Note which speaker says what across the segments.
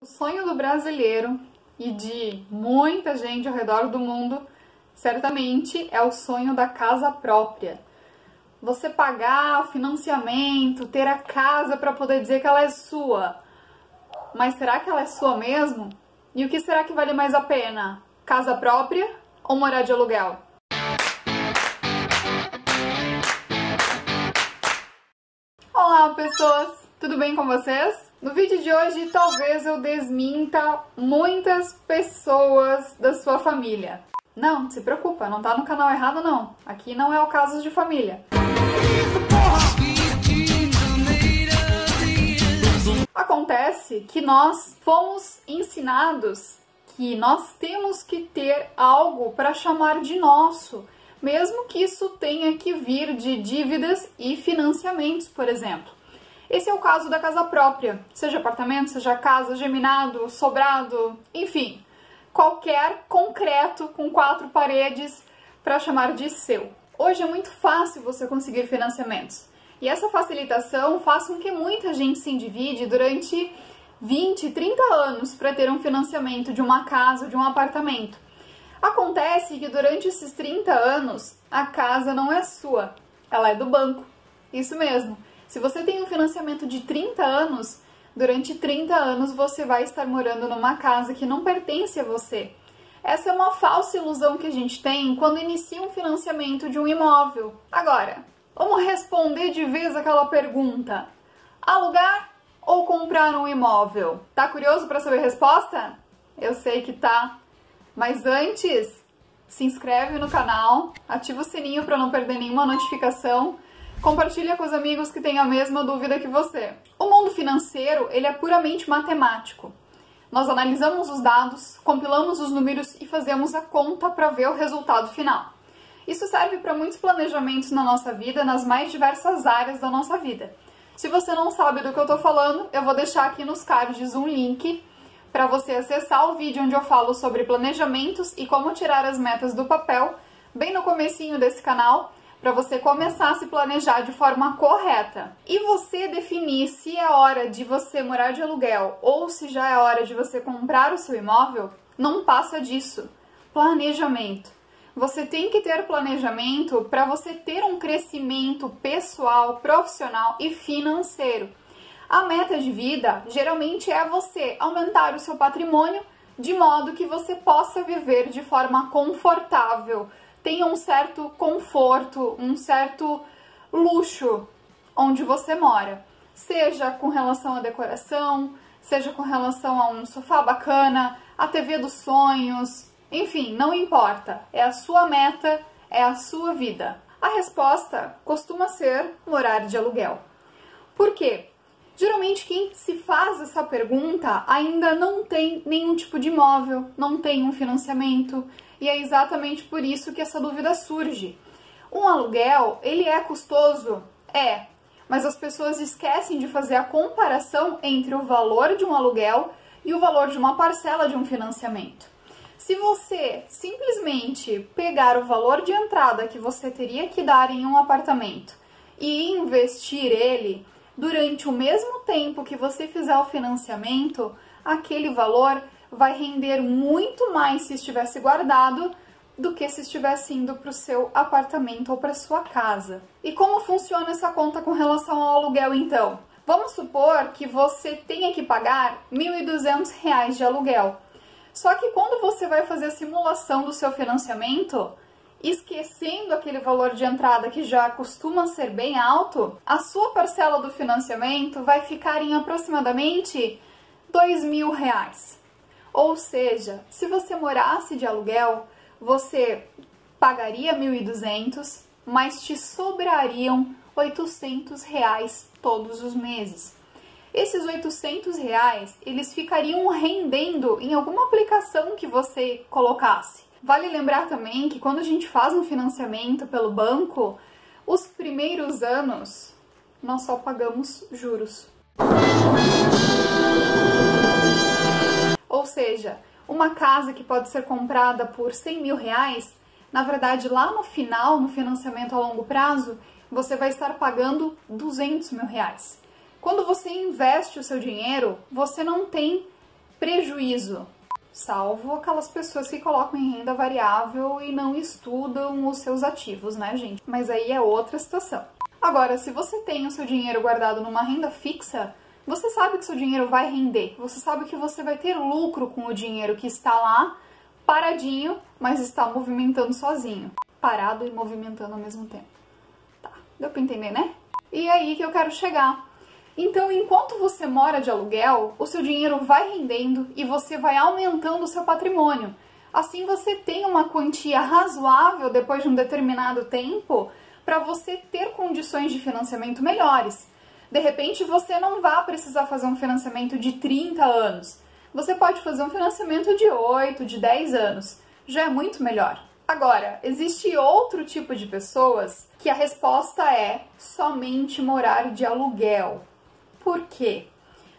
Speaker 1: O sonho do brasileiro e de muita gente ao redor do mundo, certamente, é o sonho da casa própria. Você pagar o financiamento, ter a casa para poder dizer que ela é sua. Mas será que ela é sua mesmo? E o que será que vale mais a pena? Casa própria ou morar de aluguel? Olá, pessoas! Tudo bem com vocês? No vídeo de hoje, talvez eu desminta muitas pessoas da sua família. Não se preocupa, não tá no canal errado não. Aqui não é o caso de família. Acontece que nós fomos ensinados que nós temos que ter algo para chamar de nosso, mesmo que isso tenha que vir de dívidas e financiamentos, por exemplo. Esse é o caso da casa própria, seja apartamento, seja casa, geminado, sobrado, enfim, qualquer concreto com 4 paredes para chamar de seu. Hoje é muito fácil você conseguir financiamentos e essa facilitação faz com que muita gente se endivide durante 20, 30 anos para ter um financiamento de uma casa, de um apartamento. Acontece que durante esses 30 anos a casa não é sua, ela é do banco. Isso mesmo. Se você tem um financiamento de 30 anos, durante 30 anos você vai estar morando numa casa que não pertence a você. Essa é uma falsa ilusão que a gente tem quando inicia um financiamento de um imóvel. Agora, vamos responder de vez aquela pergunta: alugar ou comprar um imóvel? Tá curioso para saber a resposta? Eu sei que tá. Mas antes, se inscreve no canal, ativa o sininho para não perder nenhuma notificação. Compartilha com os amigos que têm a mesma dúvida que você. O mundo financeiro, ele é puramente matemático. Nós analisamos os dados, compilamos os números e fazemos a conta para ver o resultado final. Isso serve para muitos planejamentos na nossa vida, nas mais diversas áreas da nossa vida. Se você não sabe do que eu estou falando, eu vou deixar aqui nos cards um link para você acessar o vídeo onde eu falo sobre planejamentos e como tirar as metas do papel, bem no comecinho desse canal, para você começar a se planejar de forma correta. E você definir se é hora de você morar de aluguel ou se já é hora de você comprar o seu imóvel, não passa disso. Planejamento. Você tem que ter planejamento para você ter um crescimento pessoal, profissional e financeiro. A meta de vida geralmente é você aumentar o seu patrimônio de modo que você possa viver de forma confortável, tenha um certo conforto, um certo luxo onde você mora. Seja com relação à decoração, seja com relação a um sofá bacana, a TV dos sonhos, enfim, não importa. É a sua meta, é a sua vida. A resposta costuma ser morar de aluguel. Por quê? Geralmente quem se faz essa pergunta ainda não tem nenhum tipo de imóvel, não tem um financiamento, e é exatamente por isso que essa dúvida surge. Um aluguel, ele é custoso? É, mas as pessoas esquecem de fazer a comparação entre o valor de um aluguel e o valor de uma parcela de um financiamento. Se você simplesmente pegar o valor de entrada que você teria que dar em um apartamento e investir ele, durante o mesmo tempo que você fizer o financiamento, aquele valor vai render muito mais se estivesse guardado do que se estivesse indo para o seu apartamento ou para sua casa. E como funciona essa conta com relação ao aluguel então? Vamos supor que você tenha que pagar R$ 1.200 de aluguel. Só que quando você vai fazer a simulação do seu financiamento, esquecendo aquele valor de entrada que já costuma ser bem alto, a sua parcela do financiamento vai ficar em aproximadamente R$ 2.000. Ou seja, se você morasse de aluguel, você pagaria 1.200, mas te sobrariam R$ 800 todos os meses. Esses R$ 800, eles ficariam rendendo em alguma aplicação que você colocasse. Vale lembrar também que quando a gente faz um financiamento pelo banco, os primeiros anos nós só pagamos juros. Ou seja, uma casa que pode ser comprada por R$ 100.000, na verdade lá no final, no financiamento a longo prazo, você vai estar pagando R$ 200.000. Quando você investe o seu dinheiro, você não tem prejuízo. Salvo aquelas pessoas que colocam em renda variável e não estudam os seus ativos, né, gente? Mas aí é outra situação. Agora, se você tem o seu dinheiro guardado numa renda fixa, você sabe que seu dinheiro vai render. Você sabe que você vai ter lucro com o dinheiro que está lá, paradinho, mas está movimentando sozinho. Parado e movimentando ao mesmo tempo. Tá, deu pra entender, né? E é aí que eu quero chegar. Então, enquanto você mora de aluguel, o seu dinheiro vai rendendo e você vai aumentando o seu patrimônio. Assim, você tem uma quantia razoável depois de um determinado tempo para você ter condições de financiamento melhores. De repente, você não vai precisar fazer um financiamento de 30 anos. Você pode fazer um financiamento de 8, de 10 anos. Já é muito melhor. Agora, existe outro tipo de pessoas que a resposta é somente morar de aluguel. Por quê?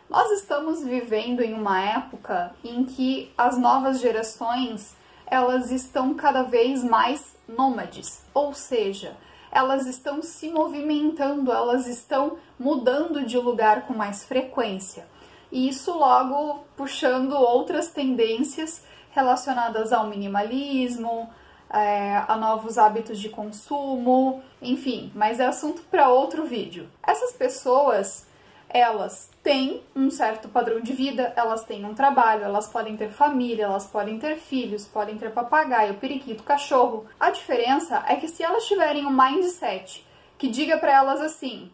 Speaker 1: Nós estamos vivendo em uma época em que as novas gerações, elas estão cada vez mais nômades, ou seja, elas estão se movimentando, elas estão mudando de lugar com mais frequência. E isso logo puxando outras tendências relacionadas ao minimalismo, a novos hábitos de consumo, enfim, mas é assunto para outro vídeo. Essas pessoas, elas têm um certo padrão de vida, elas têm um trabalho, elas podem ter família, elas podem ter filhos, podem ter papagaio, periquito, cachorro. A diferença é que se elas tiverem um mindset que diga para elas assim: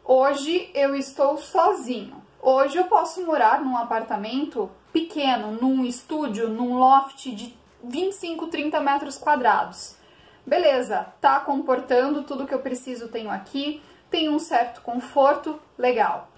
Speaker 1: hoje eu estou sozinho, hoje eu posso morar num apartamento pequeno, num estúdio, num loft de 25, 30 metros quadrados. Beleza, tá comportando tudo que eu preciso, tenho aqui, tenho um certo conforto, legal.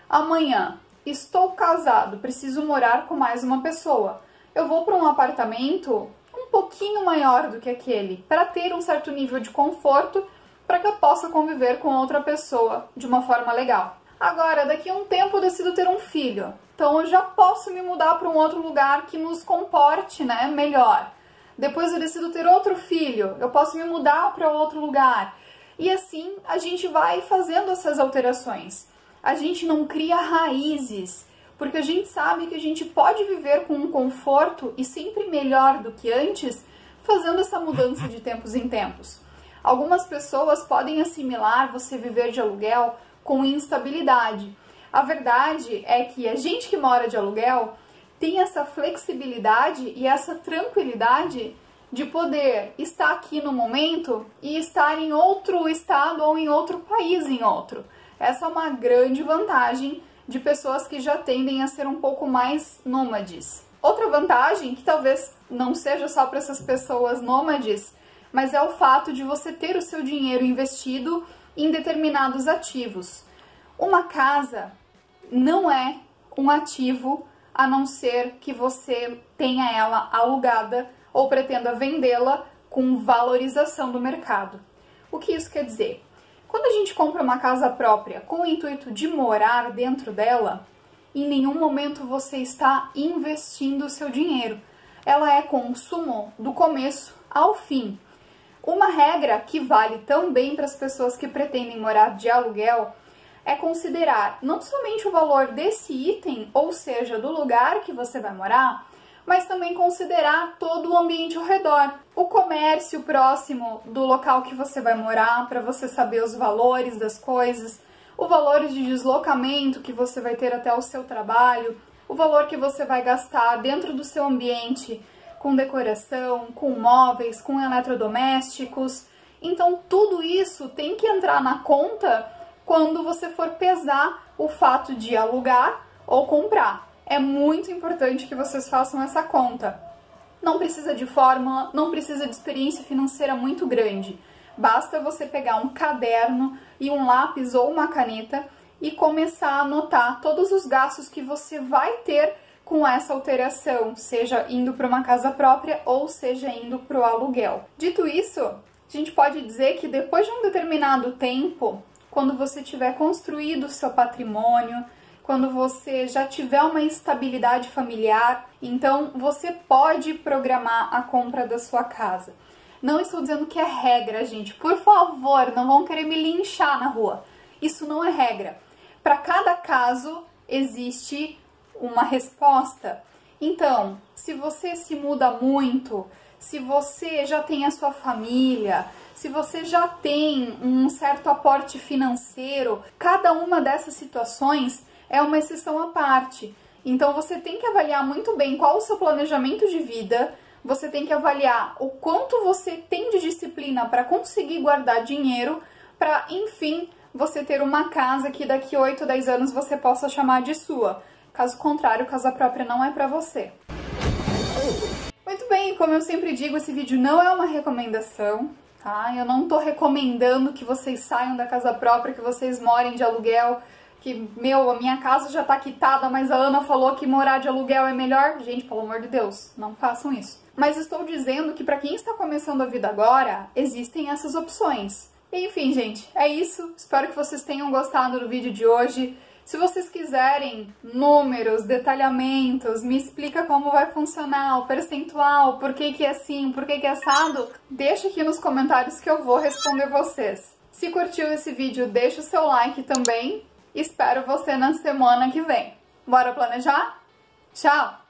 Speaker 1: Amanhã, estou casado, preciso morar com mais uma pessoa. Eu vou para um apartamento um pouquinho maior do que aquele, para ter um certo nível de conforto, para que eu possa conviver com outra pessoa de uma forma legal. Agora, daqui a um tempo eu decido ter um filho, então eu já posso me mudar para um outro lugar que nos comporte, né, melhor. Depois eu decido ter outro filho, eu posso me mudar para outro lugar. E assim a gente vai fazendo essas alterações. A gente não cria raízes, porque a gente sabe que a gente pode viver com um conforto e sempre melhor do que antes, fazendo essa mudança de tempos em tempos. Algumas pessoas podem assimilar você viver de aluguel com instabilidade. A verdade é que a gente que mora de aluguel tem essa flexibilidade e essa tranquilidade de poder estar aqui no momento e estar em outro estado ou em outro país em outro. Essa é uma grande vantagem de pessoas que já tendem a ser um pouco mais nômades. Outra vantagem, que talvez não seja só para essas pessoas nômades, mas é o fato de você ter o seu dinheiro investido em determinados ativos. Uma casa não é um ativo a não ser que você tenha ela alugada ou pretenda vendê-la com valorização do mercado. O que isso quer dizer? Quando a gente compra uma casa própria com o intuito de morar dentro dela, em nenhum momento você está investindo o seu dinheiro. Ela é consumo do começo ao fim. Uma regra que vale também para as pessoas que pretendem morar de aluguel é considerar não somente o valor desse item, ou seja, do lugar que você vai morar, mas também considerar todo o ambiente ao redor. O comércio próximo do local que você vai morar, para você saber os valores das coisas, o valor de deslocamento que você vai ter até o seu trabalho, o valor que você vai gastar dentro do seu ambiente com decoração, com móveis, com eletrodomésticos. Então, tudo isso tem que entrar na conta quando você for pesar o fato de alugar ou comprar. É muito importante que vocês façam essa conta. Não precisa de fórmula, não precisa de experiência financeira muito grande. Basta você pegar um caderno e um lápis ou uma caneta e começar a anotar todos os gastos que você vai ter com essa alteração, seja indo para uma casa própria ou seja indo para o aluguel. Dito isso, a gente pode dizer que depois de um determinado tempo, quando você tiver construído o seu patrimônio, quando você já tiver uma estabilidade familiar, então você pode programar a compra da sua casa. Não estou dizendo que é regra, gente. Por favor, não vão querer me linchar na rua. Isso não é regra. Para cada caso existe uma resposta. Então, se você se muda muito, se você já tem a sua família, se você já tem um certo aporte financeiro, cada uma dessas situações é uma exceção à parte. Então você tem que avaliar muito bem qual o seu planejamento de vida, você tem que avaliar o quanto você tem de disciplina para conseguir guardar dinheiro, para, enfim, você ter uma casa que daqui 8, 10 anos você possa chamar de sua. Caso contrário, casa própria não é para você. Muito bem, como eu sempre digo, esse vídeo não é uma recomendação, tá? Eu não tô recomendando que vocês saiam da casa própria, que vocês morem de aluguel, que, a minha casa já tá quitada, mas a Ana falou que morar de aluguel é melhor. Gente, pelo amor de Deus, não façam isso. Mas estou dizendo que para quem está começando a vida agora, existem essas opções. Enfim, gente, é isso. Espero que vocês tenham gostado do vídeo de hoje. Se vocês quiserem números, detalhamentos, me explica como vai funcionar o percentual, por que é assim, por que é assado, deixa aqui nos comentários que eu vou responder vocês. Se curtiu esse vídeo, deixa o seu like também. Espero você na semana que vem. Bora planejar? Tchau!